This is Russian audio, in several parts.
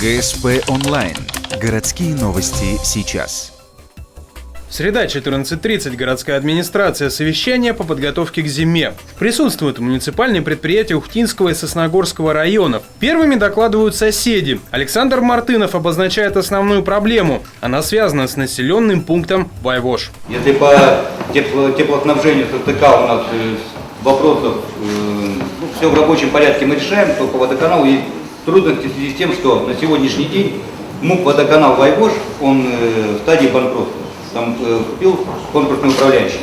ГСП онлайн. Городские новости сейчас. Среда, 14:30. Городская администрация. Совещание по подготовке к зиме. Присутствуют муниципальные предприятия Ухтинского и Сосногорского районов. Первыми докладывают соседи. Александр Мартынов обозначает основную проблему. Она связана с населенным пунктом Вайвош. Если по теплоснабжению СТК у нас вопросов все в рабочем порядке мы решаем, то по водоканалу есть трудности в связи с тем, что на сегодняшний день МУП «Водоканал Вайвош», он в стадии банкротства. Там купил конкурсный управляющий.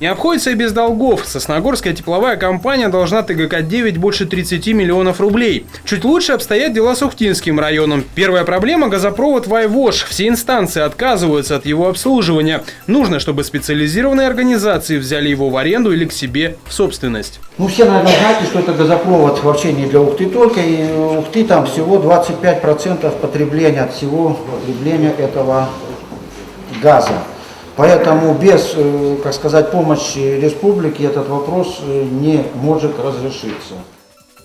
Не обходится и без долгов. Сосногорская тепловая компания должна ТГК-9 больше 30 миллионов рублей. Чуть лучше обстоят дела с Ухтинским районом. Первая проблема – газопровод Вайвош. Все инстанции отказываются от его обслуживания. Нужно, чтобы специализированные организации взяли его в аренду или к себе в собственность. Все, наверное, знаете, что это газопровод вообще не для Ухты только. И Ухты там всего 25% потребления от всего потребления этого газа. Поэтому без, как сказать, помощи республики этот вопрос не может разрешиться.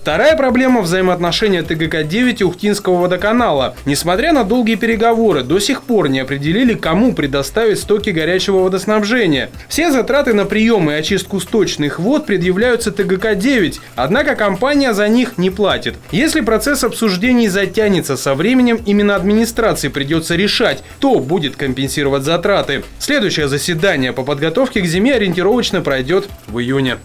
Вторая проблема – взаимоотношения ТГК-9 и Ухтинского водоканала. Несмотря на долгие переговоры, до сих пор не определили, кому предоставить стоки горячего водоснабжения. Все затраты на прием и очистку сточных вод предъявляются ТГК-9, однако компания за них не платит. Если процесс обсуждений затянется со временем, именно администрации придется решать, кто будет компенсировать затраты. Следующее заседание по подготовке к зиме ориентировочно пройдет в июне.